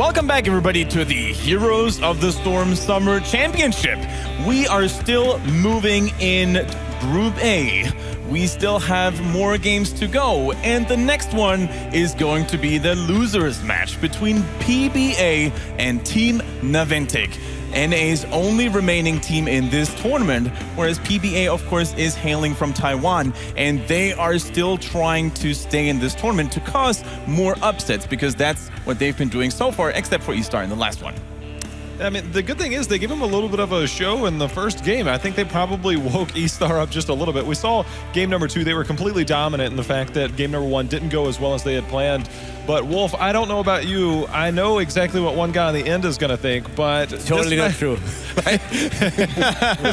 Welcome back, everybody, to the Heroes of the Storm Summer Championship. We are still moving in Group A. We still have more games to go, and the next one is going to be the losers match between PBA and Team Naventic, NA's only remaining team in this tournament, whereas PBA, of course, is hailing from Taiwan, and they are still trying to stay in this tournament to cause more upsets, because that's what they've been doing so far, except for E-Star in the last one. I mean, the good thing is they give him a little bit of a show in the first game. I think they probably woke E-Star up just a little bit. We saw game number 2, they were completely dominant in the fact that game number 1 didn't go as well as they had planned. But Wolf, I don't know about you. I know exactly what one guy on the end is going to think, but... Totally not true. This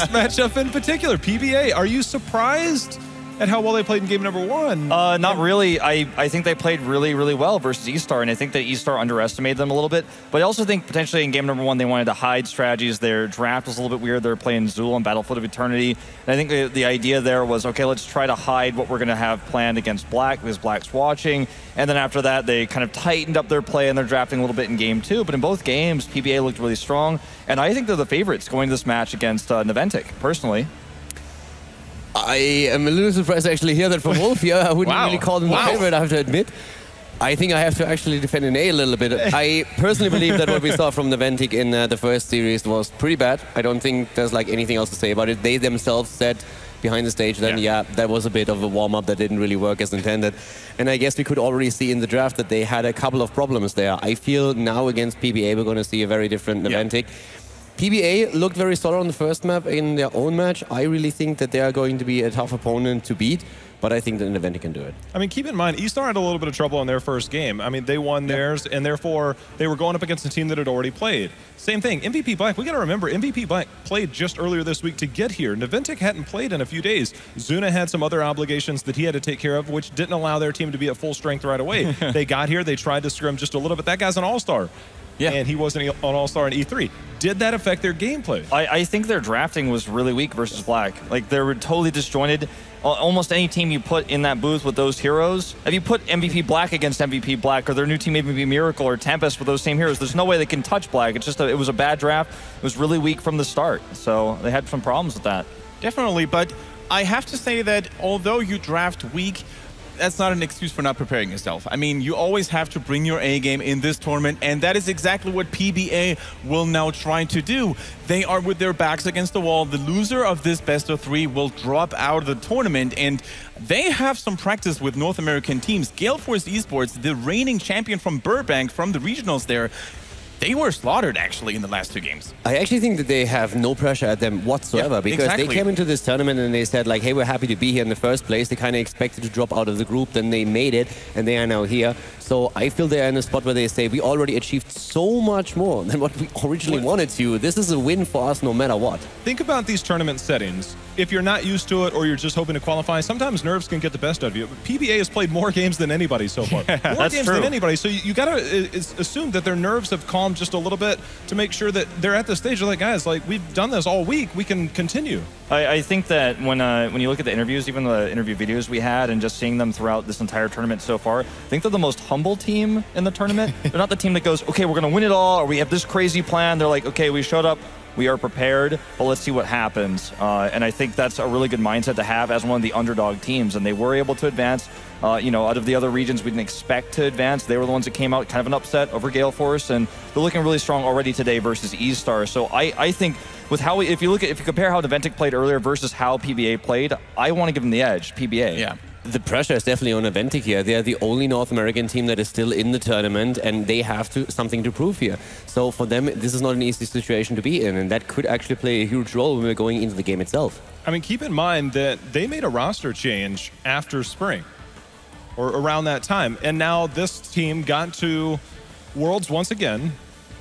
matchup in particular, PBA, are you surprised at how well they played in game number 1? Not really. I think they played really, really well versus E-Star, and I think that E-Star underestimated them a little bit. But I also think potentially in game number 1 they wanted to hide strategies. Their draft was a little bit weird. They were playing Zul and Battlefield of Eternity. And I think the idea there was, okay, let's try to hide what we're going to have planned against Black because Black's watching. And then after that, they kind of tightened up their play and they're drafting a little bit in game 2. But in both games, PBA looked really strong. And I think they're the favorites going to this match against Naventic, personally. I am a little surprised to actually hear that from Wolf here. I wouldn't really call them the favorite, I have to admit. I think I have to actually defend an A little bit. I personally believe that what we saw from Naventic in the first series was pretty bad. I don't think there's like anything else to say about it. They themselves said behind the stage then, yeah, that was a bit of a warm-up that didn't really work as intended. And I guess we could already see in the draft that they had a couple of problems there. I feel now against PBA we're going to see a very different Naventic. PBA looked very solid on the first map in their own match. I really think that they are going to be a tough opponent to beat, but I think that Naventic can do it. I mean, keep in mind, E-Star had a little bit of trouble in their first game. I mean, they won theirs, and therefore they were going up against a team that had already played. Same thing, MVP Black, we got to remember, MVP Black played just earlier this week to get here. Naventic hadn't played in a few days. Zuna had some other obligations that he had to take care of, which didn't allow their team to be at full strength right away. They got here, they tried to scrim just a little bit. That guy's an all-star. Yeah. And he wasn't an all-star in E3. Did that affect their gameplay? I think their drafting was really weak versus Black. Like, they were totally disjointed. Almost any team you put in that booth with those heroes, if you put MVP Black against MVP Black or their new team MVP Miracle or Tempest with those same heroes, there's no way they can touch Black. It's just it was a bad draft. It was really weak from the start. So they had some problems with that. Definitely, but I have to say that although you draft weak, that's not an excuse for not preparing yourself. I mean, you always have to bring your A game in this tournament, and that is exactly what PBA will now try to do. They are with their backs against the wall. The loser of this best of 3 will drop out of the tournament, and they have some practice with North American teams. Gale Force Esports, the reigning champion from Burbank, from the regionals there, they were slaughtered, actually, in the last 2 games. I actually think that they have no pressure at them whatsoever, because they came into this tournament and they said, like, hey, we're happy to be here in the first place. They kind of expected to drop out of the group, then they made it, and they are now here. So I feel they are in a spot where they say, we already achieved so much more than what we originally wanted to. This is a win for us no matter what. Think about these tournament settings. If you're not used to it or you're just hoping to qualify, sometimes nerves can get the best of you. But PBA has played more games than anybody so far. More games than anybody. So you got to assume that their nerves have calmed just a little bit to make sure that they're at the stage. They're like, guys, like, we've done this all week. We can continue. I think that when you look at the interviews, even the interview videos we had, and just seeing them throughout this entire tournament so far, I think they're the most humble team in the tournament. They're not the team that goes, okay, we're going to win it all, or we have this crazy plan. They're like, okay, we showed up, we are prepared, but let's see what happens. And I think that's a really good mindset to have as one of the underdog teams. And they were able to advance. You know, out of the other regions we didn't expect to advance, they were the ones that came out kind of an upset over Gale Force, and they're looking really strong already today versus E-Star. So I think with how if you compare how Naventic played earlier versus how PBA played, I want to give them the edge, PBA. Yeah. The pressure is definitely on Naventic here. They are the only North American team that is still in the tournament, and they have something to prove here. So for them, this is not an easy situation to be in, and that could actually play a huge role when we're going into the game itself. I mean, keep in mind that they made a roster change after spring, or around that time, and now this team got to Worlds once again,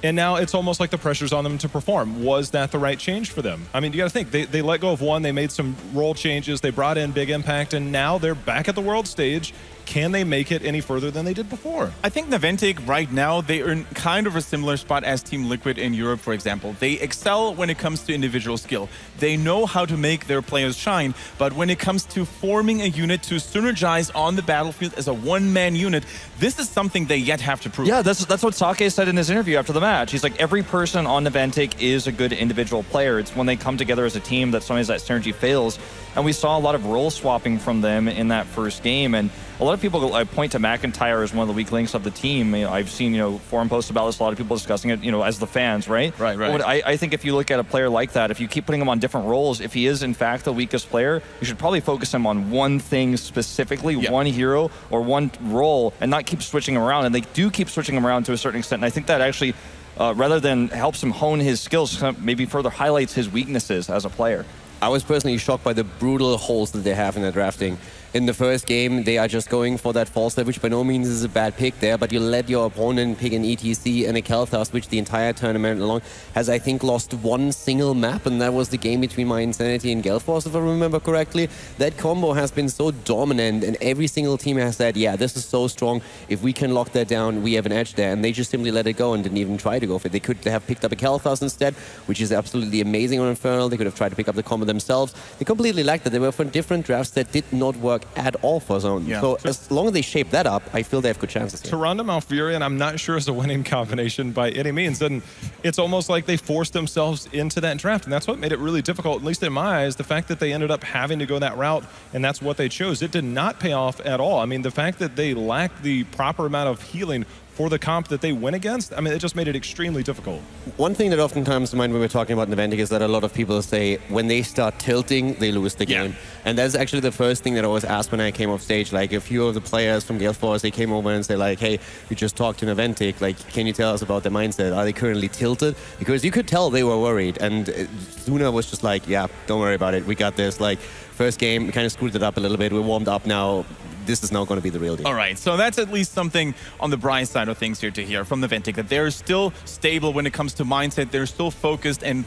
and now it's almost like the pressure's on them to perform. Was that the right change for them? I mean, you got to think, they let go of one, they made some role changes, they brought in Big Impact, and now they're back at the world stage can they make it any further than they did before? I think Naventic right now, they are in kind of a similar spot as Team Liquid in Europe, for example. They excel when it comes to individual skill. They know how to make their players shine, but when it comes to forming a unit to synergize on the battlefield as a one-man unit, this is something they yet have to prove. Yeah, that's what Sake said in his interview after the match. He's like, every person on Naventic is a good individual player. It's when they come together as a team that sometimes that synergy fails. And we saw a lot of role swapping from them in that first game. And a lot of people point to McIntyre as one of the weak links of the team. I've seen, forum posts about this, a lot of people discussing it, as the fans, right? Right. But I think if you look at a player like that, if you keep putting him on different roles, if he is in fact the weakest player, you should probably focus him on one thing specifically, one hero or one role, and not keep switching him around. And they do keep switching him around to a certain extent. And I think that actually, rather than helps him hone his skills, maybe further highlights his weaknesses as a player. I was personally shocked by the brutal holes that they have in their drafting. In the first game, they are just going for that false step, which by no means is a bad pick there, but you let your opponent pick an ETC and a Arthas, which the entire tournament along has, I think, lost one single map, and that was the game between My Insanity and Gelforce, if I remember correctly. That combo has been so dominant, and every single team has said, yeah, this is so strong. If we can lock that down, we have an edge there, and they just simply let it go and didn't even try to go for it. They could have picked up a Arthas instead, which is absolutely amazing on Infernal. They could have tried to pick up the combo themselves. They completely lacked that. They were from different drafts that did not work at all for Zone. Yeah. So as long as they shape that up, I feel they have good chances here. Tyrande Malfurion, I'm not sure is a winning combination by any means. And it's almost like they forced themselves into that draft. And that's what made it really difficult, at least in my eyes, the fact that they ended up having to go that route, and that's what they chose. It did not pay off at all. I mean, the fact that they lacked the proper amount of healing for the comp that they went against, I mean, it just made it extremely difficult. One thing that often comes to mind when we're talking about Naventic is that a lot of people say when they start tilting, they lose the game. And that's actually the first thing that I always asked when I came off stage. Like, a few of the players from Gelforce, they came over and say like, hey, we just talked to Naventic, like, can you tell us about their mindset? Are they currently tilted? Because you could tell they were worried. And Zuna was just like, yeah, don't worry about it, we got this. Like, first game, we kind of screwed it up a little bit, we're warmed up now. This is not going to be the real deal. All right, so that's at least something on the bright side of things here to hear from Naventic, that they're still stable when it comes to mindset. They're still focused and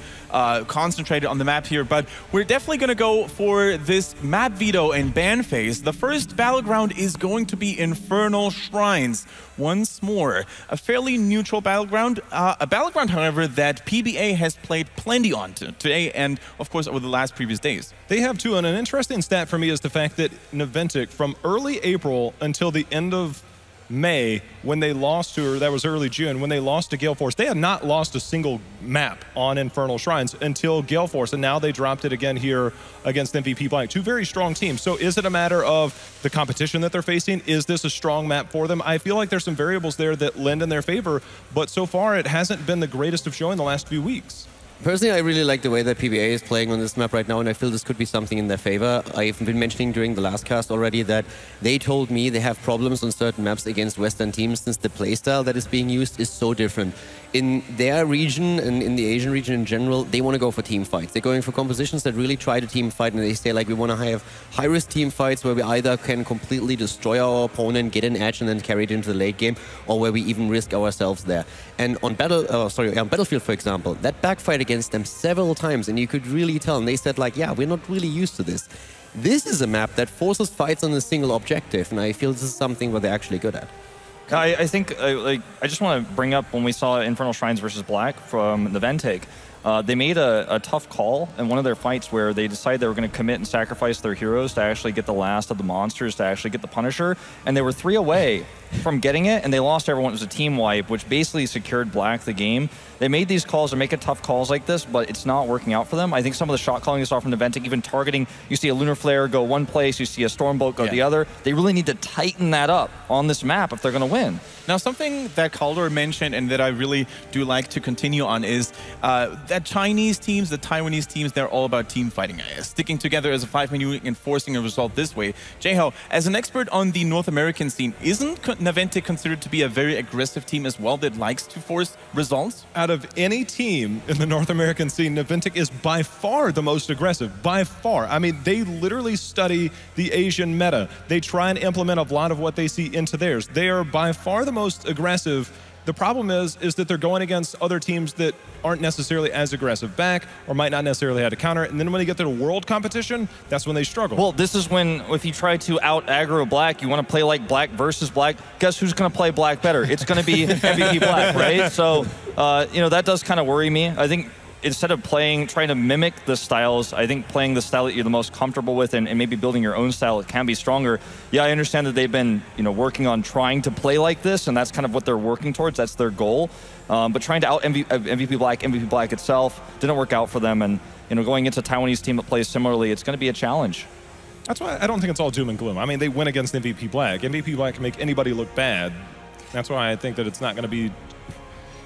concentrated on the map here, but we're definitely going to go for this map veto and ban phase. The first battleground is going to be Infernal Shrines. Once more, a fairly neutral battleground. A battleground, however, that PBA has played plenty on today and, of course, over the last previous days. They have too, and an interesting stat for me is the fact that Naventic, from early April until the end of May, when they lost to, or that was early June, when they lost to Galeforce, they had not lost a single map on Infernal Shrines until Galeforce, and now they dropped it again here against MVP Blank. Two very strong teams. So is it a matter of the competition that they're facing? Is this a strong map for them? I feel like there's some variables there that lend in their favor, but so far it hasn't been the greatest of showing the last few weeks. Personally, I really like the way that PBA is playing on this map right now, and I feel this could be something in their favor. I've been mentioning during the last cast already that they told me they have problems on certain maps against Western teams since the playstyle that is being used is so different. In their region and in the Asian region in general, they want to go for team fights. They're going for compositions that really try to team fight, and they say like, we want to have high-risk team fights where we either can completely destroy our opponent, get an edge, and then carry it into the late game, or where we even risk ourselves there. And on Battlefield, for example, that backfired against them several times, and you could really tell, and they said like, yeah, we're not really used to this. This is a map that forces fights on a single objective, and I feel this is something where they're actually good at. I think, I just want to bring up when we saw Infernal Shrines versus Black from Naventic, they made a tough call in one of their fights where they decided they were going to commit and sacrifice their heroes to actually get the last of the monsters, to actually get the Punisher, and they were 3 away from getting it, and they lost everyone. It was a team wipe, which basically secured Black the game. They made these calls, they're making tough calls like this, but it's not working out for them. I think some of the shot calling you saw from Naventic, even targeting, you see a Lunar Flare go one place, you see a Stormbolt go the other. They really need to tighten that up on this map if they're going to win. Now, something that Calder mentioned and that I really do like to continue on is that Chinese teams, the Taiwanese teams, they're all about team fighting, sticking together as a 5-man unit and forcing a result this way. Jaeho, as an expert on the North American scene, isn't Naventic considered to be a very aggressive team as well that likes to force results? Out of any team in the North American scene, Naventic is by far the most aggressive, by far. I mean, they literally study the Asian meta. They try and implement a lot of what they see into theirs. They are by far the most aggressive The problem is that they're going against other teams that aren't necessarily as aggressive back or might not necessarily have to counter it. And then when they get to the world competition, that's when they struggle. Well, this is when, if you try to out-aggro Black, you want to play like Black versus Black, guess who's going to play Black better? It's going to be MVP Black, right? So, you know, that does kind of worry me. I think instead of trying to mimic the styles, I think playing the style that you're the most comfortable with and maybe building your own style, it can be stronger. Yeah, I understand that they've been, you know, working on trying to play like this, and that's kind of what they're working towards. That's their goal. But trying to out MVP Black itself didn't work out for them. And, you know, going into a Taiwanese team that plays similarly, it's going to be a challenge. That's why I don't think it's all doom and gloom. I mean, they win against MVP Black. MVP Black can make anybody look bad. That's why I think that it's not going to be...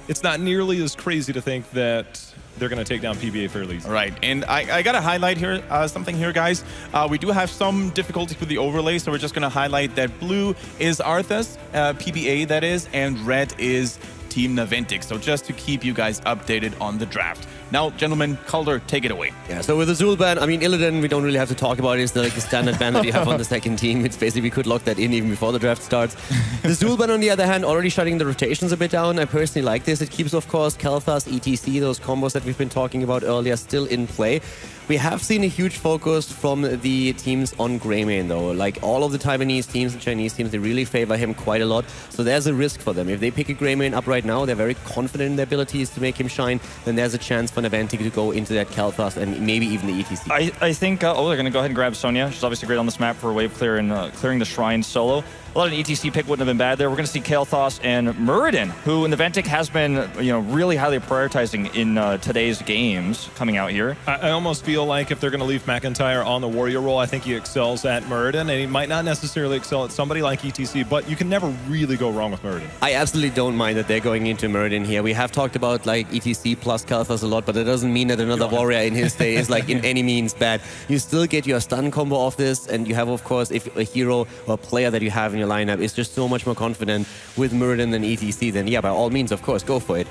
It's not nearly as crazy to think that they're going to take down PBA fairly easily. Right, and I got to highlight here something here, guys. We do have some difficulties with the overlay, so we're just going to highlight that blue is Arthas, PBA that is, and red is Team Naventic. So just to keep you guys updated on the draft. Now, gentlemen, Calder, take it away. Yeah, so with the Zul ban, I mean, Illidan, we don't really have to talk about it. It's like the standard ban that you have on the second team. It's basically, we could lock that in even before the draft starts. The Zul ban, on the other hand, already shutting the rotations a bit down. I personally like this. It keeps, of course, Kel'Thas, ETC, those combos that we've been talking about earlier, still in play. We have seen a huge focus from the teams on Greymane, though. Like, all of the Taiwanese teams and Chinese teams, they really favor him quite a lot. So there's a risk for them. If they pick a Greymane up right now, they're very confident in their abilities to make him shine, then there's a chance for Naventic to go into that Kel'Thas and maybe even the ETC. I think, they're going to go ahead and grab Sonya. She's obviously great on this map for wave clear and clearing the shrine solo. A lot of an ETC pick wouldn't have been bad there. We're going to see Kel'Thas and Muradin, who Naventic has been, you know, really highly prioritizing in today's games coming out here. I almost feel like if they're going to leave McIntyre on the warrior role, I think he excels at Muradin, and he might not necessarily excel at somebody like ETC, but you can never really go wrong with Muradin. I absolutely don't mind that they're going into Muradin here. We have talked about like ETC plus Kel'Thas a lot, but that doesn't mean that another warrior in his day is like in any means bad. You still get your stun combo off this, and you have, of course, if a hero or a player that you have in your lineup is just so much more confident with Muradin than ETC, then yeah, by all means, of course, go for it.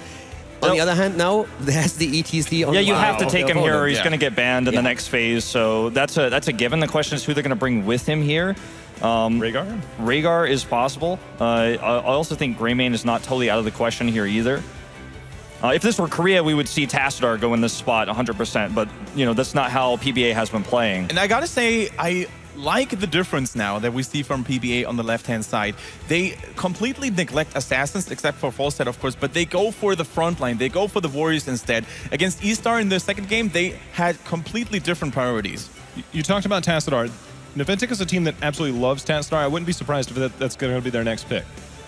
On the other hand, now there's the ETC on. Yeah, you have to take him here, or he's going to get banned in the next phase. So that's a given. The question is who they're going to bring with him here. Rhaegar? Rhaegar is possible. I also think Greymane is not totally out of the question here either. If this were Korea, we would see Tassadar go in this spot 100%, but you know that's not how PBA has been playing. And I gotta say, I like the difference now that we see from PBA on the left-hand side. They completely neglect assassins, except for Falstad, of course, but they go for the front line. They go for the warriors instead. Against E-Star in the second game, they had completely different priorities. You talked about Tassadar. Naventic is a team that absolutely loves Tassadar. I wouldn't be surprised if that's going to be their next pick.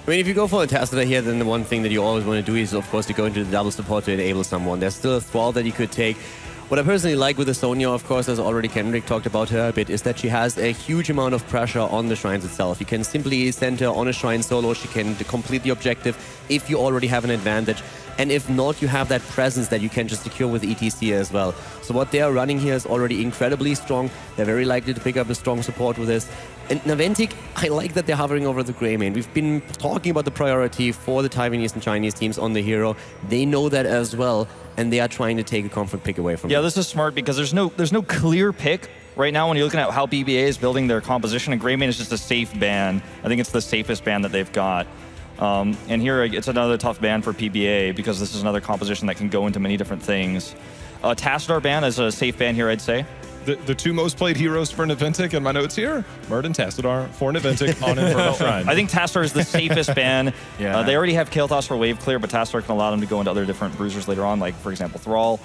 I mean, if you go for a Tassadar here, then the one thing that you always want to do is, of course, to go into the double support to enable someone. There's still a Thrall that you could take. What I personally like with the Sonya, of course, as already Kendrick talked about her a bit, is that she has a huge amount of pressure on the shrines itself. You can simply send her on a shrine solo. She can complete the objective if you already have an advantage. And if not, you have that presence that you can just secure with ETC as well. So what they are running here is already incredibly strong. They're very likely to pick up a strong support with this. And Naventic, I like that they're hovering over the Greymane. We've been talking about the priority for the Taiwanese and Chinese teams on the hero. They know that as well, and they are trying to take a comfort pick away from it. Yeah, this is smart because there's no clear pick right now when you're looking at how PBA is building their composition, and Greymane is just a safe ban. I think it's the safest ban that they've got. And here it's another tough ban for PBA because this is another composition that can go into many different things. Tassadar ban is a safe ban here, I'd say. The two most played heroes for Naventic in my notes here, Muradin and Tassadar for Naventic on Infernal Shrine. I think Tassadar is the safest ban. Yeah. They already have Kel'Thas for wave clear, but Tassadar can allow them to go into other different bruisers later on, like, for example, Thrall.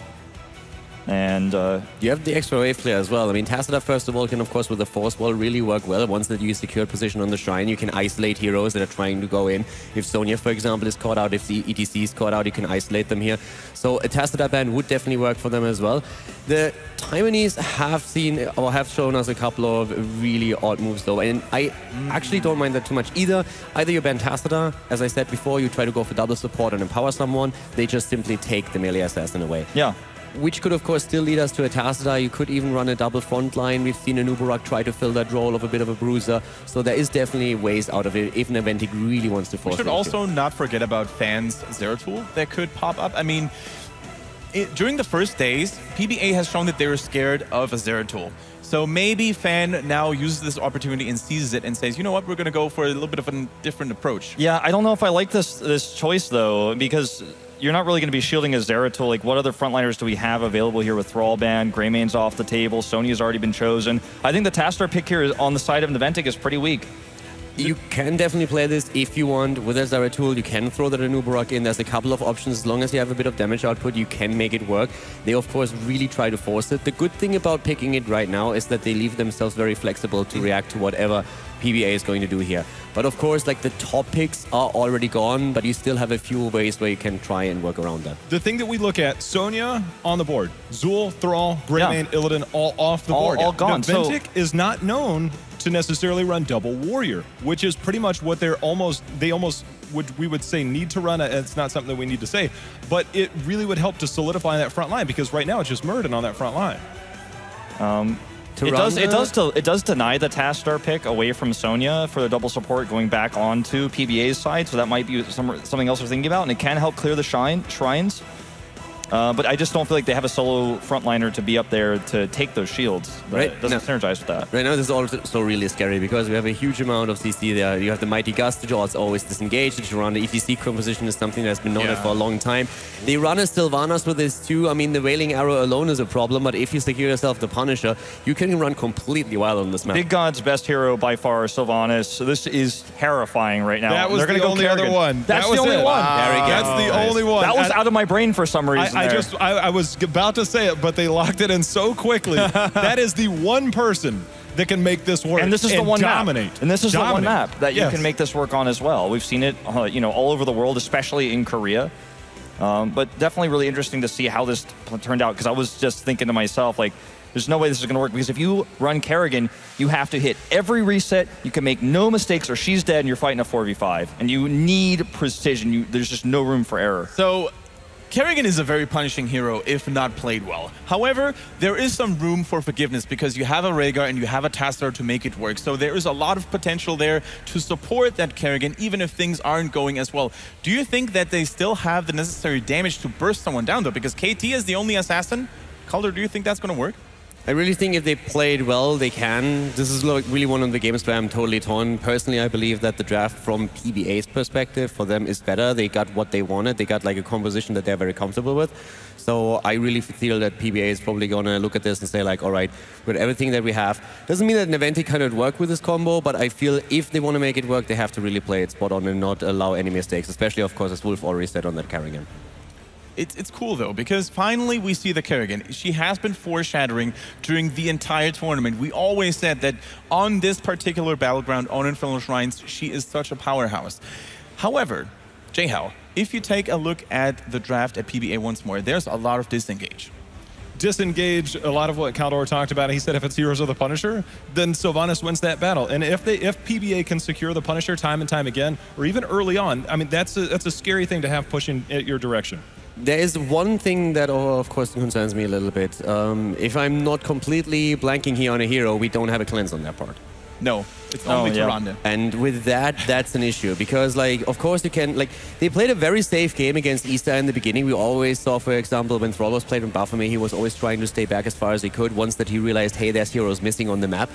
And you have the extra wave clear as well. I mean, Tassadar, first of all, can, of course, with the Force Wall really work well. Once that you secure position on the Shrine, you can isolate heroes that are trying to go in. If Sonya, for example, is caught out, if the ETC is caught out, you can isolate them here. So a Tassadar ban would definitely work for them as well. The Taiwanese have seen, or have shown us a couple of really odd moves, though. And I actually don't mind that too much either. Either you ban Tassadar, as I said before, you try to go for double support and empower someone. They just simply take the melee assassin away. yeah. Which could, of course, still lead us to a Tassadar. You could even run a double front line. We've seen a Nubarak try to fill that role of a bit of a bruiser. So there is definitely ways out of it if Naventic really wants to force it. We should also not forget about Fan's Zeratul that could pop up. I mean, during the first days, PBA has shown that they were scared of a Zeratul. So maybe Fan now uses this opportunity and seizes it and says, you know what, we're going to go for a little bit of a different approach. Yeah, I don't know if I like this choice, though, because you're not really going to be shielding a Zeratul. Like, what other frontliners do we have available here with Thrallband? Greymane's off the table. Sonya's already been chosen. I think the Tassadar pick here on the side of Naventic is pretty weak. You can definitely play this if you want. With a Zeratul, you can throw that Anubarak in. There's a couple of options. As long as you have a bit of damage output, you can make it work. They, of course, really try to force it. The good thing about picking it right now is that they leave themselves very flexible to react to whatever PBA is going to do here. But, of course, like, the top picks are already gone, but you still have a few ways where you can try and work around that. The thing that we look at, Sonya on the board. Zul, Thrall, Greymane, Illidan, all off the board. All gone. Naventic is not known to necessarily run double warrior, which is pretty much what we would say need to run. It's not something that we need to say, but it really would help to solidify that front line, because right now it's just Muradin on that front line. It does deny the Tassadar pick away from Sonya for the double support going back onto PBA's side, so that might be something else we're thinking about, and it can help clear the shrines. But I just don't feel like they have a solo frontliner to be up there to take those shields. Right. It doesn't synergize with that. Right now, this is also really scary because we have a huge amount of CC there. You have the Mighty Gust, which is always disengaged. The Tyrande ETC composition is something that's been known for a long time. They run a Sylvanas with this too. I mean, the Wailing Arrow alone is a problem, but if you secure yourself the Punisher, you can run completely wild on this map. Big God's best hero by far, Sylvanas. So this is terrifying right now. That was the only other one. That's the only one. Wow. That's the only one. That was out of my brain for some reason. I was about to say it, but they locked it in so quickly. That is the one person that can make this work. And this is the one dominate. map. And this is the one map that you can make this work on as well. We've seen it, all over the world, especially in Korea. But definitely really interesting to see how this turned out, because I was just thinking to myself, like, there's no way this is going to work, because if you run Kerrigan, you have to hit every reset. You can make no mistakes or she's dead and you're fighting a 4v5. And you need precision. There's just no room for error. So Kerrigan is a very punishing hero if not played well. However, there is some room for forgiveness because you have a Rhaegar and you have a Tassadar to make it work. So there is a lot of potential there to support that Kerrigan, even if things aren't going as well. Do you think that they still have the necessary damage to burst someone down, though? Because KT is the only assassin. Calder, do you think that's going to work? I really think if they played well, they can. This is really one of the games where I'm totally torn. Personally, I believe that the draft from PBA's perspective for them is better. They got what they wanted. They got like a composition that they're very comfortable with. So I really feel that PBA is probably going to look at this and say like, all right, with everything that we have. Doesn't mean that Naventic cannot work with this combo, but I feel if they want to make it work, they have to really play it spot on and not allow any mistakes, especially, of course, as Wolf already said on that Kerrigan. It's cool, though, because finally we see the Kerrigan. She has been foreshadowing during the entire tournament. We always said that on this particular battleground, on Infernal Shrines, she is such a powerhouse. However, Jehao, if you take a look at the draft at PBA once more, there's a lot of disengage. Disengage, a lot of what Caldor talked about. He said if it's Heroes of the Punisher, then Sylvanas wins that battle. And if PBA can secure the Punisher time and time again, or even early on, I mean, that's a scary thing to have pushing at your direction. There is one thing that, of course, concerns me a little bit. If I'm not completely blanking here on a hero, we don't have a cleanse on that part. No, it's only Tyrande. And with that, that's an issue. Because, like, of course, you can, like, they played a very safe game against Easter in the beginning. We always saw, for example, when Thrall was played on Baphomet, he was always trying to stay back as far as he could once that he realized, hey, there's heroes missing on the map.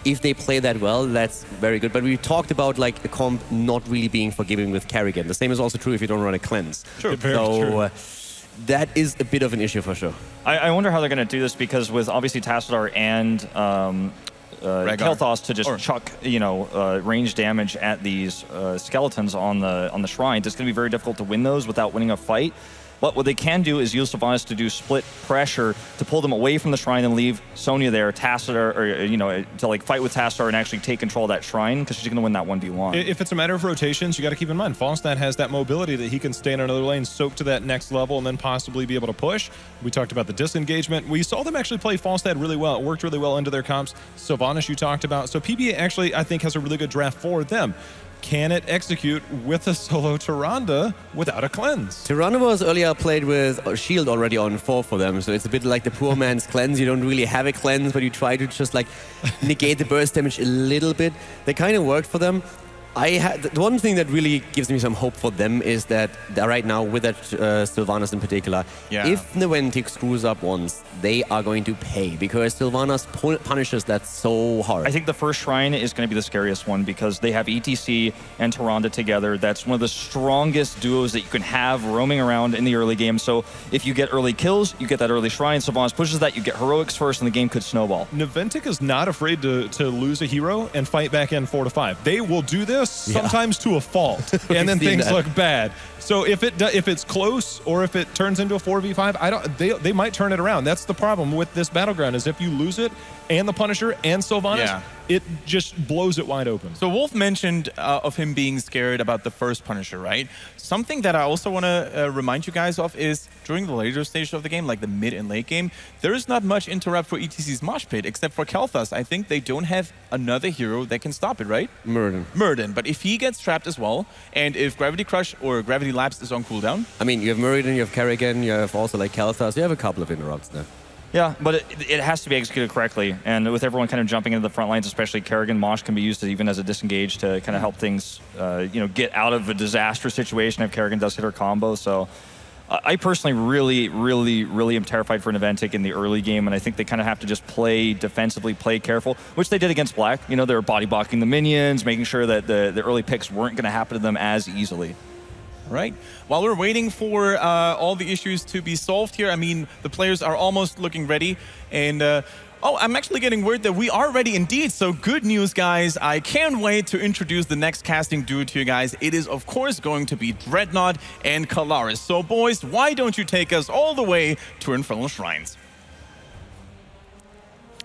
If they play that well, that's very good. But we talked about like a comp not really being forgiving with Kerrigan. The same is also true if you don't run a cleanse. Sure, very true. That is a bit of an issue for sure. I wonder how they're going to do this, because with obviously Tassadar and Kel'Thas to just chuck, range damage at these skeletons on the shrines, it's going to be very difficult to win those without winning a fight. But what they can do is use Sylvanas to do split pressure to pull them away from the shrine and leave Sonya there, Tassadar, or to like fight with Tassadar and actually take control of that shrine, because she's going to win that 1v1. If it's a matter of rotations, you got to keep in mind Falstad has that mobility that he can stay in another lane, soak to that next level, and then possibly be able to push. We talked about the disengagement. We saw them actually play Falstad really well. It worked really well into their comps. Sylvanas you talked about. So PBA actually, I think, has a really good draft for them. Can it execute with a solo Tyrande without a cleanse? Tyrande was earlier played with a shield already on 4 for them, so it's a bit like the poor man's cleanse. You don't really have a cleanse, but you try to just like negate the burst damage a little bit. They kind of worked for them. The one thing that really gives me some hope for them is that right now, with that Sylvanas in particular, if Naventic screws up once, they are going to pay, because Sylvanas punishes that so hard. I think the first shrine is going to be the scariest one, because they have ETC and Tyrande together. That's one of the strongest duos that you can have roaming around in the early game. So if you get early kills, you get that early shrine. Sylvanas pushes that, you get heroics first, and the game could snowball. Naventic is not afraid to lose a hero and fight back in 4 to 5. They will do this sometimes to a fault, and then things look bad. So if it's close, or if it turns into a 4v5, they might turn it around. That's the problem with this battleground, is if you lose it, and the Punisher and Sylvanas, it just blows it wide open. So Wolf mentioned of him being scared about the first Punisher, right? Something that I also want to remind you guys of is during the later stage of the game, like the mid and late game, there is not much interrupt for ETC's Mosh Pit, except for Kel'Thas. I think they don't have another hero that can stop it, right? Muradin. But if he gets trapped as well, and if Gravity Crush or Gravity Lapse is on cooldown... I mean, you have Muradin, you have Kerrigan, you have also like Kel'Thas, you have a couple of interrupts there. Yeah, but it has to be executed correctly, and with everyone kind of jumping into the front lines, especially Kerrigan, Mosh can be used even as a disengage to kind of help things, get out of a disastrous situation if Kerrigan does hit her combo. So I personally really am terrified for Naventic in the early game, and I think they kind of have to just play defensively, play careful, which they did against Black. They were body blocking the minions, making sure that the early picks weren't going to happen to them as easily. Right. While we're waiting for all the issues to be solved here, I mean, the players are almost looking ready. And, oh, I'm actually getting word that we are ready indeed. So good news, guys. I can't wait to introduce the next casting duo to you guys. It is, of course, going to be Dreadnought and Kalaris. So, boys, why don't you take us all the way to Infernal Shrines?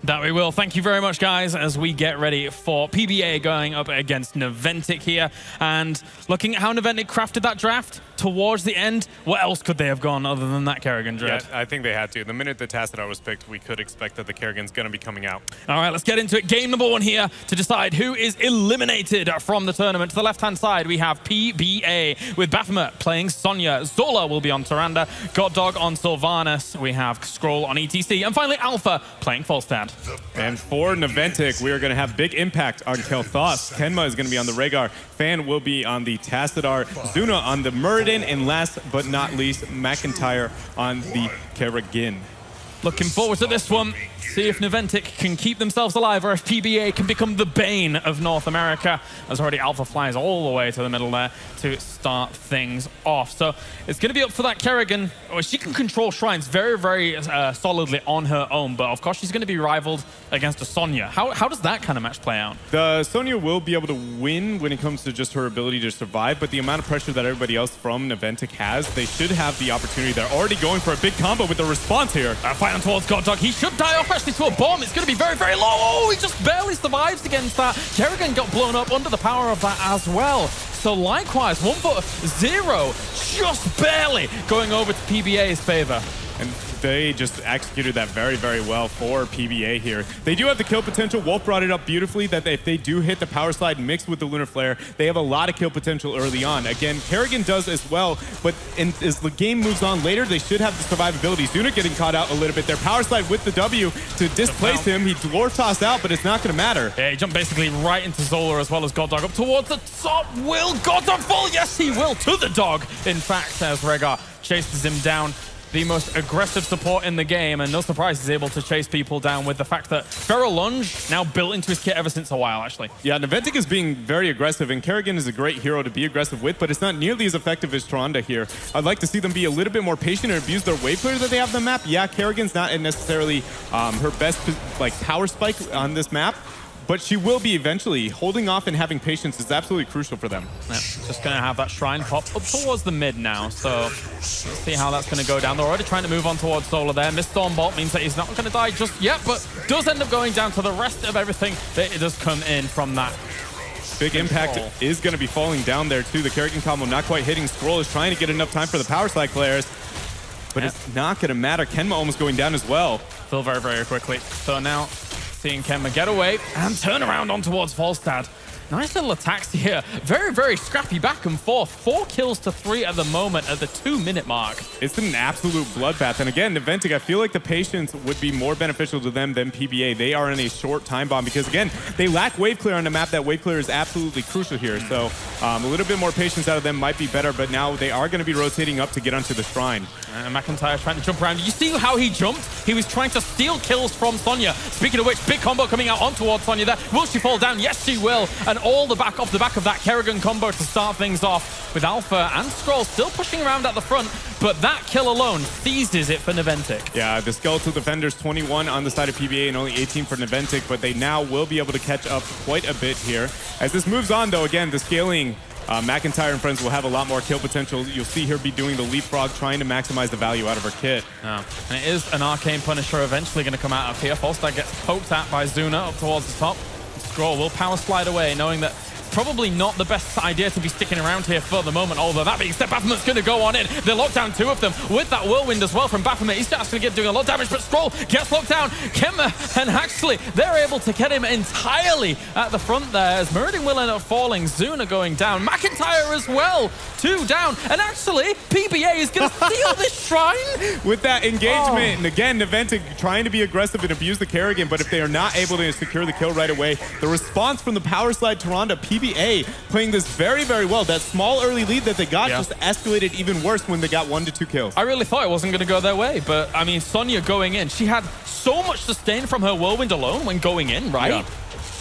That we will. Thank you very much, guys, as we get ready for PBA going up against Naventic here. And looking at how Naventic crafted that draft towards the end, what else could they have gone other than that Kerrigan Dread? Yeah, I think they had to. The minute the Tassadar was picked, we could expect that the Kerrigan's going to be coming out. All right, let's get into it. Game number 1 here to decide who is eliminated from the tournament. To the left-hand side, we have PBA with Baphomet playing Sonya. Zola will be on Tyrande. Goddog on Sylvanas. We have Skrull on ETC. And finally, Alpha playing Falstad. And for Naventic, we are going to have big impact on Kel'Thas. Kenma is going to be on the Rhaegar. Fan will be on the Tassadar. Zuna on the Muradin. And last but not least, McIntyre on the Kerrigan. Looking forward to this one. See if Naventic can keep themselves alive, or if PBA can become the bane of North America, as already Alpha flies all the way to the middle there to start things off. So it's going to be up for that Kerrigan. She can control shrines very solidly on her own, but of course she's going to be rivaled against a Sonya. How does that kind of match play out? The Sonya will be able to win when it comes to just her ability to survive, but the amount of pressure that everybody else from Naventic has, they should have the opportunity. They're already going for a big combo with the response here. Fighting towards Goddog. He should die off actually to a bomb. It's going to be very low. Oh, he just barely survives against that. Kerrigan got blown up under the power of that as well. So likewise, 1-0, just barely going over to PBA's favor. And they just executed that very well for PBA here. They do have the kill potential. Wolf brought it up beautifully that if they do hit the power slide mixed with the Lunar Flare, they have a lot of kill potential early on. Again, Kerrigan does as well, but as the game moves on later, they should have the survivability. Zuna getting caught out a little bit. Their power slide with the W to displace him. He dwarf tossed out, but it's not going to matter. Yeah, he jumped basically right into Zola as well as Goddog up towards the top. Will Goddog fall? Yes, he will, to the dog. In fact, as Rhaegar chases him down. The most aggressive support in the game, and no surprise he's able to chase people down with the fact that Feral Lunge now built into his kit ever since a while, actually. Yeah, Naventic is being very aggressive, and Kerrigan is a great hero to be aggressive with, but it's not nearly as effective as Tyrande here. I'd like to see them be a little bit more patient and abuse their wave players that they have on the map. Yeah, Kerrigan's not necessarily her best power spike on this map, but she will be eventually. Holding off and having patience is absolutely crucial for them. Yeah, just going to have that shrine pop up towards the mid now, so let's see how that's going to go down. They're already trying to move on towards Solar there. Missed Stormbolt means that he's not going to die just yet, but does end up going down to the rest of everything that it does come in from that. Big impact is going to be falling down there too. The Kerrigan combo not quite hitting. Skrull is trying to get enough time for the power slide players, but it's not going to matter. Kenma almost going down as well. Fell very quickly. So now seeing Kenma get away and turn around on towards Falstad. Nice little attacks here. Very, very scrappy back and forth. 4 kills to 3 at the moment at the 2-minute mark. It's an absolute bloodbath. And again, Naventic, I feel like the patience would be more beneficial to them than PBA. They are in a short time bomb because, again, they lack wave clear on a map. That wave clear is absolutely crucial here. So a little bit more patience out of them might be better, but now they are going to be rotating up to get onto the shrine. McIntyre trying to jump around. You see how he jumped? He was trying to steal kills from Sonya. Speaking of which, big combo coming out on towards Sonya there. Will she fall down? Yes, she will. And all the back off the back of that Kerrigan combo to start things off with Alpha and Skrull still pushing around at the front, but that kill alone seizes it for Naventic. Yeah, the Skeletal Defenders 21 on the side of PBA and only 18 for Naventic, but they now will be able to catch up quite a bit here. As this moves on, though, again, the scaling McIntyre and friends will have a lot more kill potential. You'll see her be doing the leapfrog, trying to maximize the value out of her kit. And it is an Arcane Punisher eventually going to come out of here. Falstad gets poked at by Zuna up towards the top. Skrull will power slide away, knowing that probably not the best idea to be sticking around here for the moment, although that being said, Baphomet's going to go on in. They lock down 2 of them with that whirlwind as well from Baphomet. He's actually doing a lot of damage, but Skrull gets locked down. Kemmer and Haxley, they're able to get him entirely at the front there as Meridian will end up falling. Zuna going down. McIntyre as well. 2 down. And actually, PBA is going to steal this shrine. With that engagement, and again, Naventic trying to be aggressive and abuse the Kerrigan, but if they are not able to secure the kill right away, the response from the power slide Tyrande, PBA playing this very, very well. That small early lead that they got just escalated even worse when they got 1 to 2 kills. I really thought it wasn't going to go their way, but I mean, Sonya going in, she had so much sustain from her whirlwind alone when going in, right?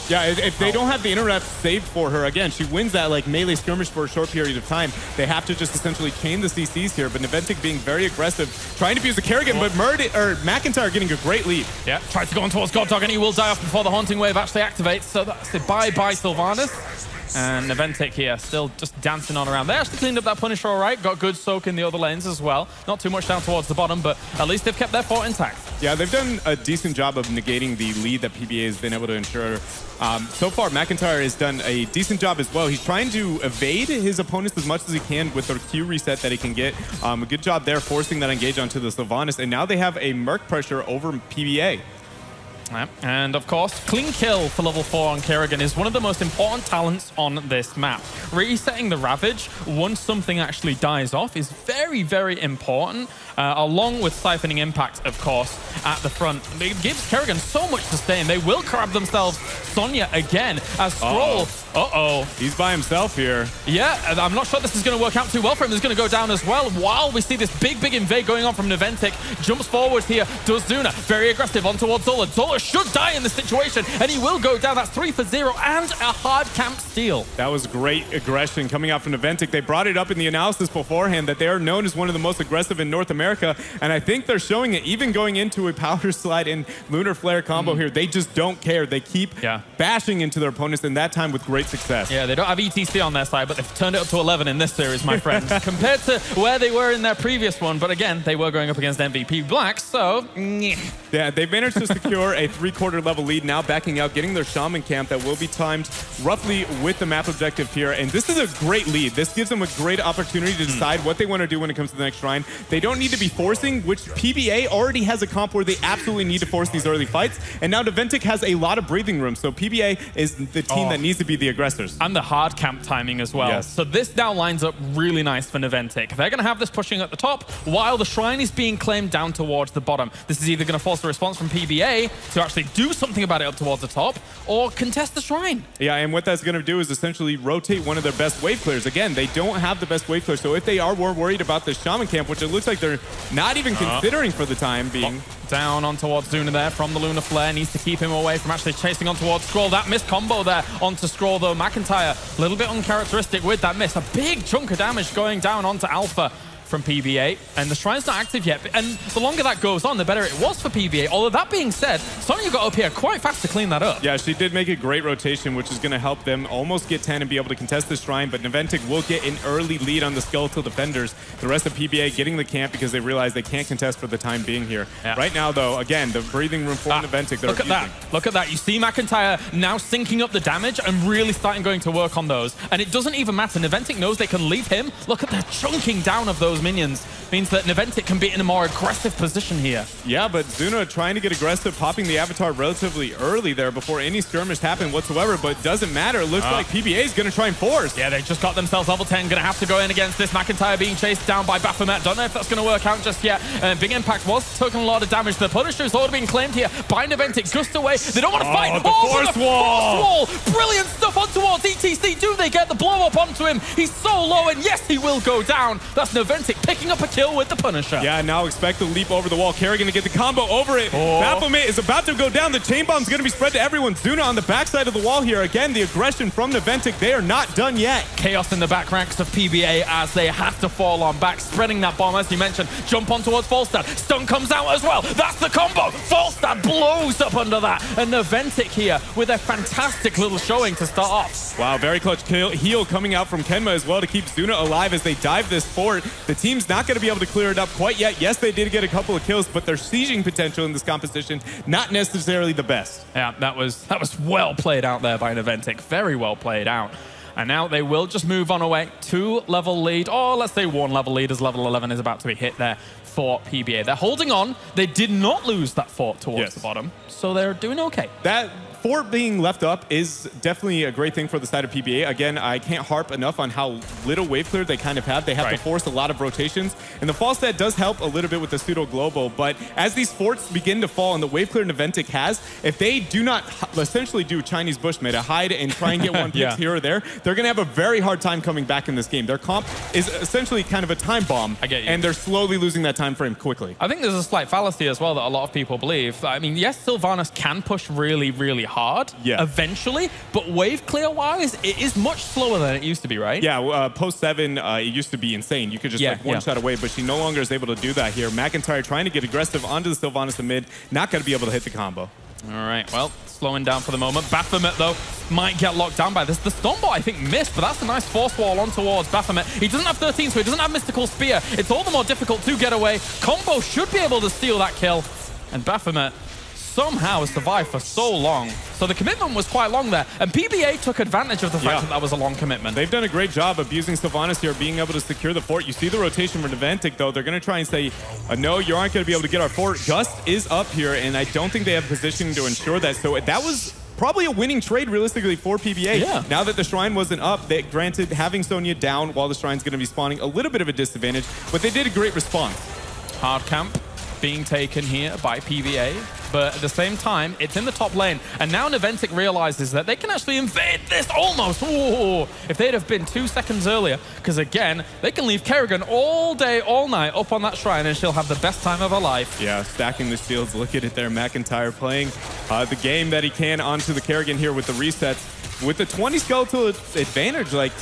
Yeah, if they don't have the interrupt saved for her, again, she wins that like melee skirmish for a short period of time. They have to just essentially chain the CCs here, but Naventic being very aggressive, trying to use the Kerrigan, but McIntyre getting a great lead. Yeah, tries to go on towards God Dog, and he will die off before the Haunting Wave actually activates, so that's it. Bye-bye, Sylvanas. And Naventic here still just dancing on around. They actually cleaned up that Punisher all right. Got good soak in the other lanes as well. Not too much down towards the bottom, but at least they've kept their fort intact. Yeah, they've done a decent job of negating the lead that PBA has been able to ensure. So far, McIntyre has done a decent job as well. He's trying to evade his opponents as much as he can with the Q reset that he can get. A good job there, forcing that engage onto the Sylvanas. And now they have a Merc pressure over PBA. Yeah. And of course, clean kill for level 4 on Kerrigan is one of the most important talents on this map. Resetting the Ravage once something actually dies off is very, very important, along with siphoning impact, of course, at the front. It gives Kerrigan so much sustain. They will grab themselves Sonya again as Skrull. He's by himself here. Yeah, I'm not sure this is going to work out too well for him. He's going to go down as well while we see this big, big invade going on from Naventic. Jumps forward here, does Zuna. Very aggressive on towards Zola. Zola should die in this situation, and he will go down. That's 3 for 0 and a hard camp steal. That was great aggression coming out from Naventic. They brought it up in the analysis beforehand that they are known as one of the most aggressive in North America, and I think they're showing it even going into a power slide and lunar flare combo here. They just don't care. They keep bashing into their opponents, and that time with great success. Yeah, they don't have ETC on their side, but they've turned it up to 11 in this series, my friend, compared to where they were in their previous one. But again, they were going up against MVP Black, so yeah, they've managed to secure a 3/4 level lead, now backing out, getting their Shaman camp that will be timed roughly with the map objective here. And this is a great lead. This gives them a great opportunity to decide what they want to do when it comes to the next shrine. They don't need to be forcing, which PBA already has a comp where they absolutely need to force these early fights. And now Naventic has a lot of breathing room, so PBA is the team that needs to be the aggressors. And the hard camp timing as well. Yes. So this now lines up really nice for Naventic. They're going to have this pushing at the top while the shrine is being claimed down towards the bottom. This is either going to force a response from PBA to actually do something about it up towards the top or contest the shrine. Yeah, and what that's going to do is essentially rotate one of their best wave clears. Again, they don't have the best wave clear, so if they are more worried about the Shaman camp, which it looks like they're not even considering for the time being. Down on towards Zuna there from the Lunar Flare. Needs to keep him away from actually chasing on towards Skrull. That missed combo there onto Skrull though. McIntyre, a little bit uncharacteristic with that miss. A big chunk of damage going down onto Alpha from PBA, and the shrine's not active yet, and the longer that goes on, the better it was for PBA. Although that being said, Sonya got up here quite fast to clean that up. Yeah, she did make a great rotation, which is going to help them almost get 10 and be able to contest the shrine, but Naventic will get an early lead on the Skeletal Defenders. The rest of PBA getting the camp because they realize they can't contest for the time being here. Yeah. Right now, though, again, the breathing room for Naventic. Look at that. Look at that. You see McIntyre now syncing up the damage and really starting going to work on those. And it doesn't even matter. Naventic knows they can leave him. Look at the chunking down of those minions. means that Naventic can be in a more aggressive position here. Yeah, but Zuna trying to get aggressive, popping the Avatar relatively early there before any skirmish happened whatsoever, but doesn't matter. It looks like PBA is going to try and force. Yeah, they just got themselves level 10, going to have to go in against this. McIntyre being chased down by Baphomet. Don't know if that's going to work out just yet. Big Impact was taking a lot of damage. The Punisher's already been claimed here by Naventic. Gust away. They don't want to fight. The force wall. Brilliant stuff on towards ETC. Do they get the blow up onto him? He's so low, and yes, he will go down. That's Naventic picking up a kill with the Punisher. Yeah, now expect the leap over the wall. Kerrigan to get the combo over it. Baphomet is about to go down. The chain bomb's going to be spread to everyone. Zuna on the backside of the wall here. Again, the aggression from Naventic. They are not done yet. Chaos in the back ranks of PBA as they have to fall on back, spreading that bomb, as you mentioned. Jump on towards Falstad. Stun comes out as well. That's the combo. Falstad blows up under that. And Naventic here with a fantastic little showing to start off. Wow, very clutch heal coming out from Kenma as well to keep Zuna alive as they dive this fort. The team's not going to be able to clear it up quite yet. Yes, they did get a couple of kills, but their sieging potential in this competition, not necessarily the best. Yeah, that was well played out there by Naventic. Very well played out. And now they will just move on away. 2-level lead, or let's say 1-level lead, as level 11 is about to be hit there for PBA. They're holding on. They did not lose that fort towards the bottom, so they're doing okay. That fort being left up is definitely a great thing for the side of PBA. Again, I can't harp enough on how little wave clear they kind of have. They have to force a lot of rotations, and the Falstad does help a little bit with the pseudo global, but as these forts begin to fall and the wave clear Naventic has, if they do not essentially do Chinese bush meta, hide and try and get one pick here or there, they're going to have a very hard time coming back in this game. Their comp is essentially kind of a time bomb, I get you. and they're slowly losing that time frame quickly. I think there's a slight fallacy as well that a lot of people believe. I mean, yes, Sylvanas can push really, really hard eventually, but wave clear wise, it is much slower than it used to be, right? Yeah, post 7, it used to be insane. You could just like one shot away, but she no longer is able to do that here. McIntyre trying to get aggressive onto the Sylvanas in mid, not going to be able to hit the combo. All right, well, slowing down for the moment. Baphomet, though, might get locked down by this. The Stonebot, I think, missed, but that's a nice force wall on towards Baphomet. He doesn't have 13, so he doesn't have Mystical Spear. It's all the more difficult to get away. Combo should be able to steal that kill, and Baphomet somehow has survived for so long. So the commitment was quite long there, and PBA took advantage of the fact that that was a long commitment. They've done a great job abusing Sylvanas here, being able to secure the fort. You see the rotation from Naventic, though. They're going to try and say, no, you aren't going to be able to get our fort. Gust is up here, and I don't think they have positioning to ensure that. So that was probably a winning trade, realistically, for PBA. Yeah. Now that the Shrine wasn't up, they, granted, having Sonya down while the Shrine's going to be spawning, a little bit of a disadvantage, but they did a great response. Hard camp being taken here by PBA, but at the same time, it's in the top lane, and now Naventic realizes that they can actually invade this almost. Ooh, if they'd have been 2 seconds earlier, because again, they can leave Kerrigan all day, all night up on that Shrine, and she'll have the best time of her life. Yeah, stacking the shields. Look at it there. McIntyre playing the game that he can onto the Kerrigan here with the resets. With the 20 skeletal advantage, like,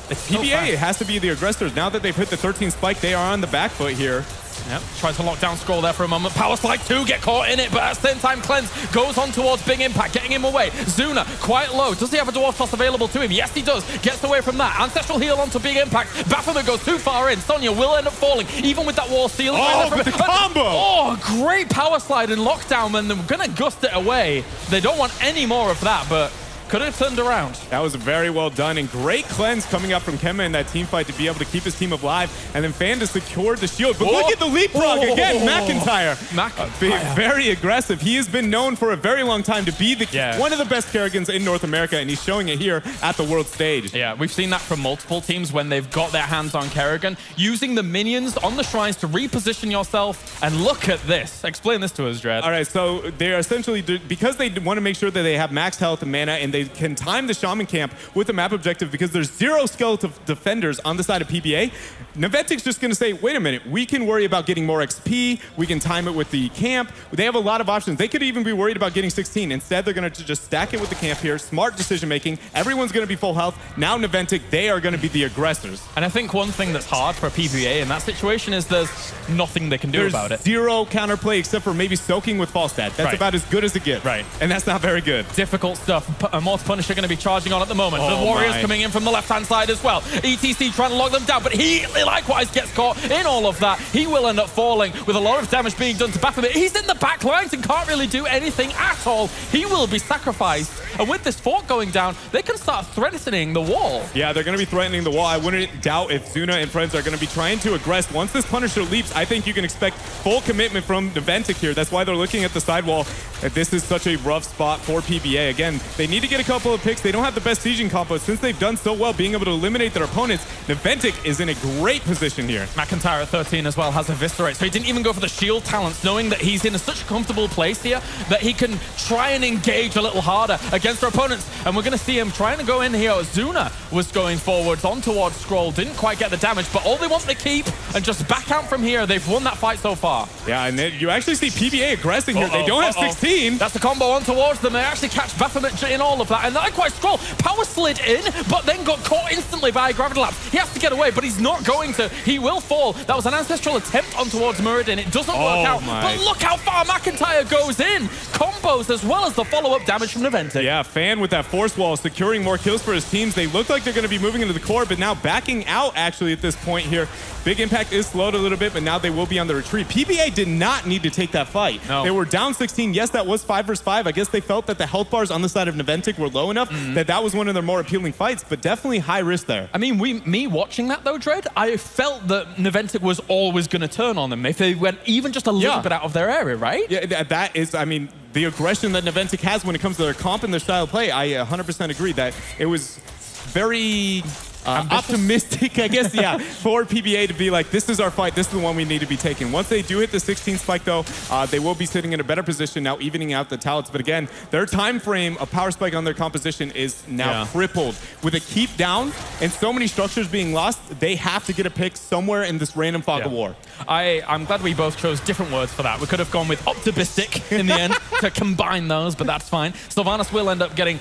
PBA has to be the aggressors. Now that they've hit the 13 spike, they are on the back foot here. Yep, tries to lock down Scroll there for a moment. Power Slide 2, get caught in it, but at the same time, Cleanse goes on towards Big Impact, getting him away. Zuna, quite low. Does he have a Dwarf Toss available to him? Yes, he does. Gets away from that. Ancestral Heal onto Big Impact. Baphomet goes too far in. Sonya will end up falling, even with that wall stealing. Oh, but the combo! Oh, great Power Slide and lockdown, and they're going to gust it away. They don't want any more of that, but could have turned around. That was very well done, and great cleanse coming up from Kenma in that team fight to be able to keep his team alive, and then Fanda secured the shield. But look at the leapfrog again, McIntyre. Being very aggressive. He has been known for a very long time to be one of the best Kerrigans in North America, and he's showing it here at the world stage. Yeah, we've seen that from multiple teams when they've got their hands on Kerrigan, using the minions on the shrines to reposition yourself, and look at this. Explain this to us, Dread. All right, so they're essentially, because they want to make sure that they have max health and mana, and they can time the Shaman camp with the map objective because there's 0 skeletal defenders on the side of PBA. Naventic's just going to say, wait a minute, we can worry about getting more XP, we can time it with the camp. They have a lot of options. They could even be worried about getting 16. Instead, they're going to just stack it with the camp here. Smart decision making. Everyone's going to be full health. Now Naventic, they are going to be the aggressors. And I think one thing that's hard for PBA in that situation is there's nothing they can do about it. 0 counterplay except for maybe soaking with Falstad. That's about as good as it gets. Right. And that's not very good. Difficult stuff. Morph Punisher going to be charging on at the moment. The Warriors coming in from the left-hand side as well. ETC trying to lock them down, but he likewise gets caught in all of that. He will end up falling with a lot of damage being done to Baphomet. He's in the back lines and can't really do anything at all. He will be sacrificed And with this fort going down, they can start threatening the wall. Yeah, they're going to be threatening the wall. I wouldn't doubt if Zuna and friends are going to be trying to aggress. Once this Punisher leaps, I think you can expect full commitment from Naventic here. That's why they're looking at the sidewall. This is such a rough spot for PBA. Again, they need to get a couple of picks. They don't have the best sieging combo. Since they've done so well being able to eliminate their opponents, Naventic is in a great position here. McIntyre at 13 as well has Eviscerate, so he didn't even go for the shield talents, knowing that he's in such a comfortable place here that he can try and engage a little harder against their opponents. And we're going to see him trying to go in here. Zuna was going forwards on towards Scroll, didn't quite get the damage, but all they want to keep and just back out from here. They've won that fight so far. Yeah, and then you actually see PBA aggressing here. They don't have 16. That's the combo on towards them. They actually catch Baphomet in all of that. And likewise, Scroll power slid in, but then got caught instantly by a Gravity Lapse. He has to get away, but he's not going to. He will fall. That was an ancestral attempt on towards Muradin. It doesn't work out. But look how far McIntyre goes in. Combos as well as the follow-up damage from Naventic. Yeah, Fan with that force wall, securing more kills for his teams. They look like they're going to be moving into the core, but now backing out actually at this point here. Big Impact is slowed a little bit, but now they will be on the retreat. PBA did not need to take that fight. No. They were down 16. Yes, that was 5 versus 5. I guess they felt that the health bars on the side of Naventic were low enough that was one of their more appealing fights, but definitely high risk there. I mean, me watching that though, Dread, I felt that Naventic was always going to turn on them if they went even just a little bit out of their area, right? Yeah, that is, I mean, the aggression that Naventic has when it comes to their comp and their style of play, I 100% agree that it was very optimistic, I guess, for PBA to be like, this is our fight, this is the one we need to be taking. Once they do hit the 16 spike, though, they will be sitting in a better position now, evening out the talents. But again, their time frame of power spike on their composition is now crippled. With a keep down and so many structures being lost, they have to get a pick somewhere in this random fog of war. I'm glad we both chose different words for that. We could have gone with optimistic in the end to combine those, but that's fine. Sylvanas will end up getting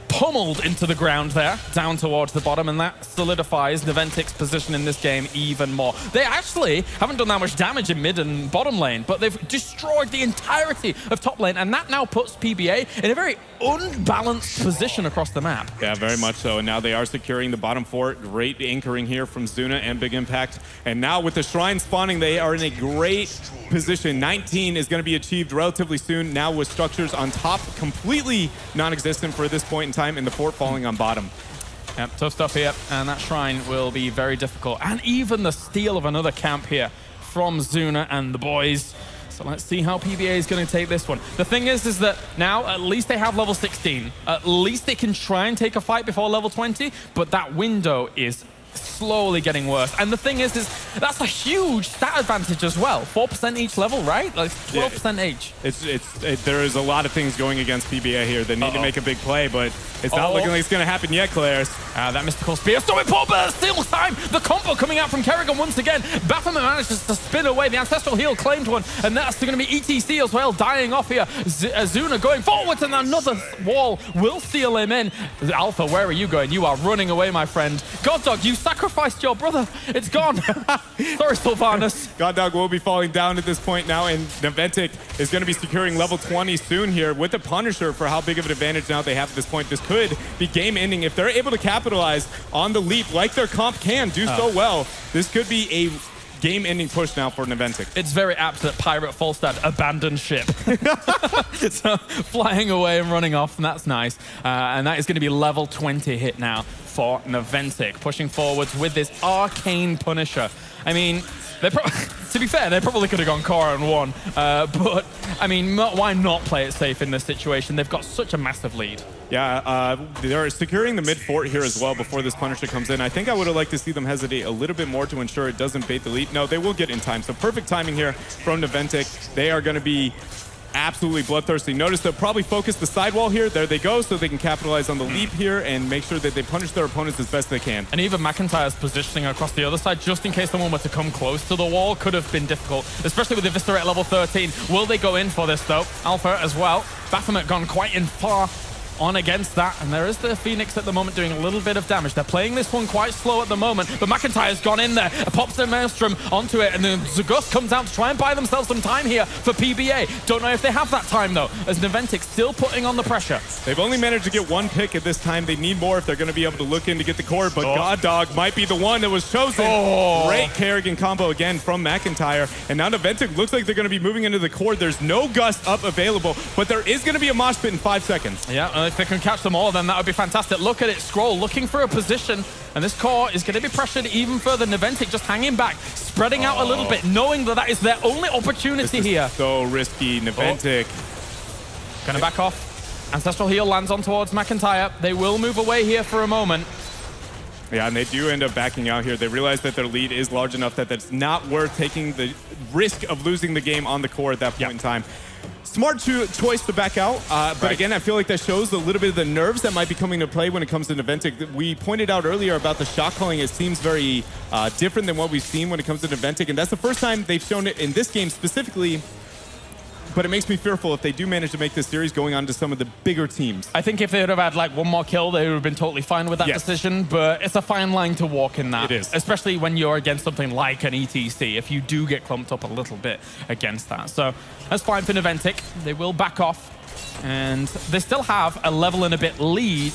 pummeled into the ground there, down towards the bottom, and that solidifies Naventic's position in this game even more. They actually haven't done that much damage in mid and bottom lane, but they've destroyed the entirety of top lane, and that now puts PBA in a very unbalanced position across the map. Yeah, very much so, and now they are securing the bottom fort. Great anchoring here from Zuna and Big Impact, and now with the Shrine spawning, they are in a great position. 19 is going to be achieved relatively soon, now with structures on top completely non-existent for this point in time, and the fort falling on bottom. Yep, tough stuff here, and that Shrine will be very difficult. And even the steal of another camp here from Zuna and the boys. So let's see how PBA is going to take this one. The thing is that now at least they have level 16. At least they can try and take a fight before level 20, but that window is slowly getting worse. And the thing is that's a huge stat advantage as well. 4% each level, right? Like 12% each. There is a lot of things going against PBA here. They need to make a big play, but it's not looking like it's going to happen yet, Claire's. That mystical spear. Stormy Paw Burst steals time. The combo coming out from Kerrigan once again. Baphomet manages to spin away. The Ancestral Heal claimed one, and that's going to be ETC as well, dying off here. Zuna going forwards, and another wall will steal him in. Alpha, where are you going? You are running away, my friend. God Dog, you sacrificed your brother. It's gone. Sorry, Sylvanas. God Dog will be falling down at this point now, and Naventic is going to be securing level 20 soon here with the Punisher for how big of an advantage now they have at this point. This could be game-ending. If they're able to capitalize on the leap like their comp can do so well, this could be a game-ending push now for Naventic. It's very apt that Pirate Falstad abandoned ship. So flying away and running off, and that's nice. And that is going to be level 20 hit now for Naventic, pushing forwards with this Arcane Punisher. I mean, to be fair, they probably could have gone core and won. But, I mean, why not play it safe in this situation? They've got such a massive lead. Yeah, they're securing the mid fort here as well before this Punisher comes in. I think I would have liked to see them hesitate a little bit more to ensure it doesn't bait the lead. No, they will get in time. So perfect timing here from Naventic. They are going to be absolutely bloodthirsty. Notice they'll probably focus the sidewall here. There they go, so they can capitalize on the leap here and make sure that they punish their opponents as best they can. And even McIntyre's positioning across the other side, just in case someone were to come close to the wall, could have been difficult, especially with the Eviscerate at level 13. Will they go in for this, though? Alpha as well. Baphomet gone quite in far on against that, and there is the Phoenix at the moment doing a little bit of damage. They're playing this one quite slow at the moment, but McIntyre's gone in there, pops their Maelstrom onto it, and then Zagus comes out to try and buy themselves some time here for PBA. Don't know if they have that time, though, as Naventic still putting on the pressure. They've only managed to get one pick at this time. They need more if they're going to be able to look in to get the core, but God Dog might be the one that was chosen. Great Kerrigan combo again from McIntyre, and now Naventic looks like they're going to be moving into the core. There's no Gust up available, but there is going to be a mosh pit in 5 seconds. Yeah, if they can catch them all, then that would be fantastic. Look at it, Scroll looking for a position, and this core is going to be pressured even further. Naventic just hanging back, spreading out a little bit, knowing that that is their only opportunity here. So risky, Naventic. Gonna back off. Ancestral Heal lands on towards McIntyre. They will move away here for a moment. Yeah, and they do end up backing out here. They realize that their lead is large enough that it's not worth taking the risk of losing the game on the core at that point in time. Smart choice to back out, but again, I feel like that shows a little bit of the nerves that might be coming to play when it comes to Naventic. We pointed out earlier about the shot calling. It seems very different than what we've seen when it comes to Naventic, and that's the first time they've shown it in this game specifically. But it makes me fearful if they do manage to make this series going on to some of the bigger teams. I think if they would have had like one more kill, they would have been totally fine with that decision, but it's a fine line to walk in that. It is. Especially when you're against something like an ETC, if you do get clumped up a little bit against that. So that's fine for Naventic. They will back off. And they still have a level and a bit lead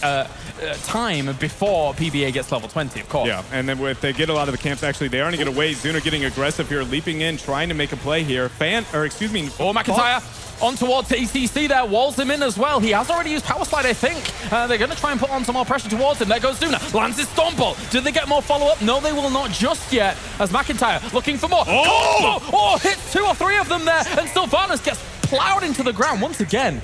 time before PBA gets level 20, of course. Yeah, and then if they get a lot of the camps, actually, they aren't going to wait. Zuna getting aggressive here, leaping in, trying to make a play here. McIntyre on towards the ECC there, walls him in as well. He has already used Power Slide, I think. They're going to try and put on some more pressure towards him. There goes Zuna, lands his Storm Bolt. Do they get more follow-up? No, they will not just yet, as McIntyre looking for more. Oh, hits 2 or 3 of them there, and Sylvanas gets plowed into the ground once again.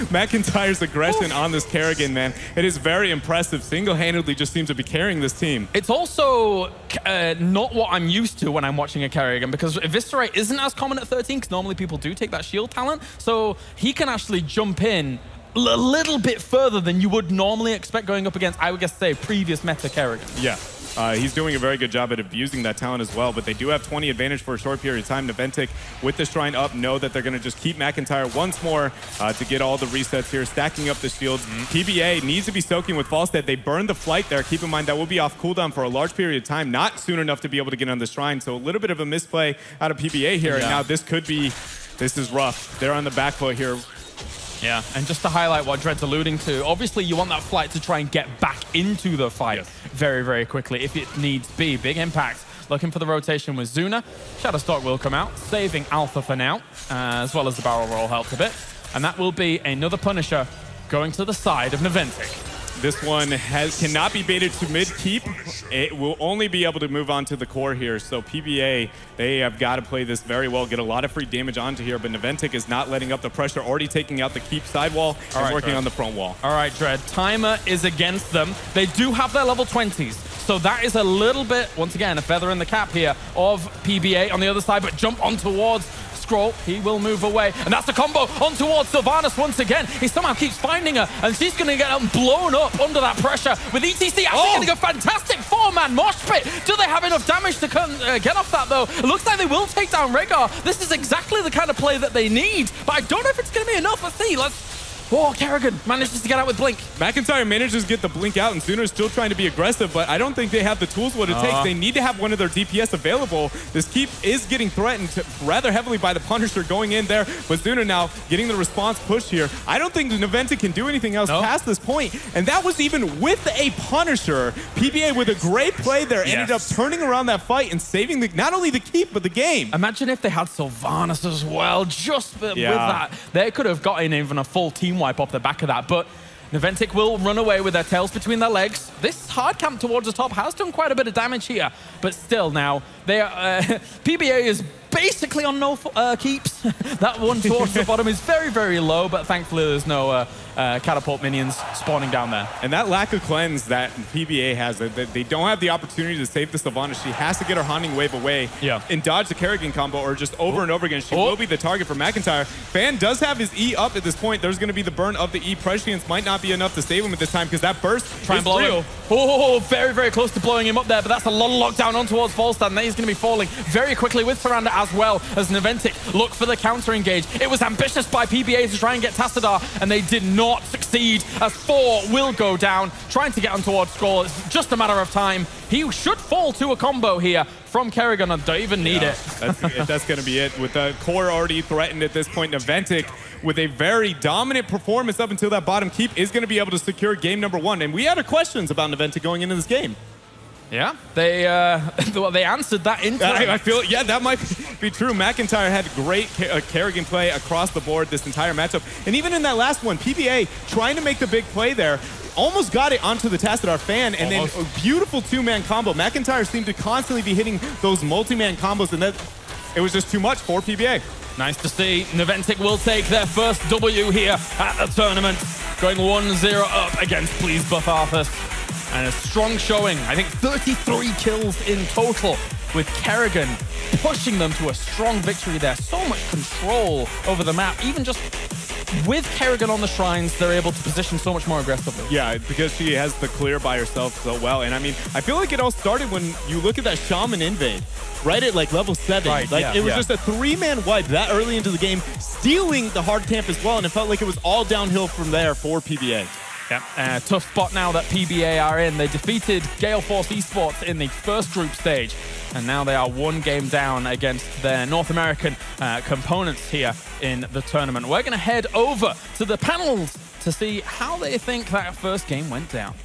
McIntyre's aggression on this Kerrigan, man, it is very impressive. Single-handedly just seems to be carrying this team. It's also not what I'm used to when I'm watching a Kerrigan, because Eviscerate isn't as common at 13, because normally people do take that shield talent, so he can actually jump in a little bit further than you would normally expect going up against, I would guess, say, previous meta Kerrigan. Yeah. He's doing a very good job at abusing that talent as well, but they do have 20 advantage for a short period of time. Naventic, with the Shrine up, know that they're going to just keep McIntyre once more to get all the resets here, stacking up the shields. PBA needs to be soaking with Falstad. They burned the flight there. Keep in mind, that will be off cooldown for a large period of time, not soon enough to be able to get on the Shrine, so a little bit of a misplay out of PBA here, and now this is rough. They're on the back foot here. Yeah, and just to highlight what Dread's alluding to, obviously you want that flight to try and get back into the fight very, very quickly if it needs be. Big impact. Looking for the rotation with Zuna. Shadowstalk will come out, saving Alpha for now, as well as the barrel roll helped a bit. And that will be another Punisher going to the side of Naventic. This one cannot be baited to mid-keep. It will only be able to move on to the core here. So PBA, they have got to play this very well, get a lot of free damage onto here, but Naventic is not letting up the pressure, already taking out the keep sidewall and working on the front wall. All right, Dread, timer is against them. They do have their level 20s. So that is a little bit, once again, a feather in the cap here of PBA on the other side, but jump on towards Scroll. He will move away, and that's the combo on towards Sylvanas once again. He somehow keeps finding her, and she's going to get blown up under that pressure with ETC actually getting a fantastic 4-man mosh pit. Do they have enough damage to get off that, though? It looks like they will take down Rhaegar. This is exactly the kind of play that they need, but I don't know if it's going to be enough. Let's see. Oh, Kerrigan manages to get out with Blink. McIntyre manages to get the Blink out, and Zuna's still trying to be aggressive, but I don't think they have the tools what it takes. They need to have one of their DPS available. This keep is getting threatened rather heavily by the Punisher going in there, but Zuna now getting the response push here. I don't think Naventic can do anything else past this point, and that was even with a Punisher. PBA with a great play there ended up turning around that fight and saving not only the keep, but the game. Imagine if they had Sylvanas as well, just with that. They could have gotten even a full team wipe off the back of that, but Naventic will run away with their tails between their legs. This hard camp towards the top has done quite a bit of damage here, but still now, they are, PBA is basically on no keeps. That one towards the bottom is very, very low, but thankfully there's no catapult minions spawning down there. And that lack of cleanse that PBA has, they don't have the opportunity to save the Sylvanas. She has to get her Haunting Wave away and dodge the Kerrigan combo, or just over and over again. She will be the target for McIntyre. Fan does have his E up at this point. There's going to be the burn of the E. Prescience might not be enough to save him at this time, because that burst is real. Oh, very, very close to blowing him up there, but that's a lot of lockdown on towards Falstad, and he's going to be falling very quickly with Surrender as well, as Naventic look for the counter engage. It was ambitious by PBA to try and get Tassadar, and they did not succeed, as 4 will go down, trying to get on towards Scroll. It's just a matter of time. He should fall to a combo here from Kerrigan, and don't even need it. That's going to be it. With the core already threatened at this point, Naventic, with a very dominant performance up until that bottom keep, is going to be able to secure game number 1. And we had our questions about Naventic going into this game. Yeah, they they answered that into. I feel, yeah, that might be true. McIntyre had great Kerrigan play across the board this entire matchup. And even in that last one, PBA trying to make the big play there, almost got it onto the Tassadar fan, and then a beautiful two-man combo. McIntyre seemed to constantly be hitting those multi-man combos, and that it was just too much for PBA. Nice to see. Naventic will take their first W here at the tournament, going 1-0 up against Please Buff Arthas. And a strong showing. I think 33 kills in total, with Kerrigan pushing them to a strong victory there. So much control over the map. Even just with Kerrigan on the shrines, they're able to position so much more aggressively. Yeah, because she has the clear by herself so well. And I mean, I feel like it all started when you look at that Shaman invade, right at like level 7. Right, like it was just a 3-man wipe that early into the game, stealing the hard camp as well. And it felt like it was all downhill from there for PBA. Yeah, tough spot now that PBA are in. They defeated Gale Force Esports in the first group stage, and now they are 1 game down against their North American components here in the tournament. We're going to head over to the panels to see how they think that first game went down.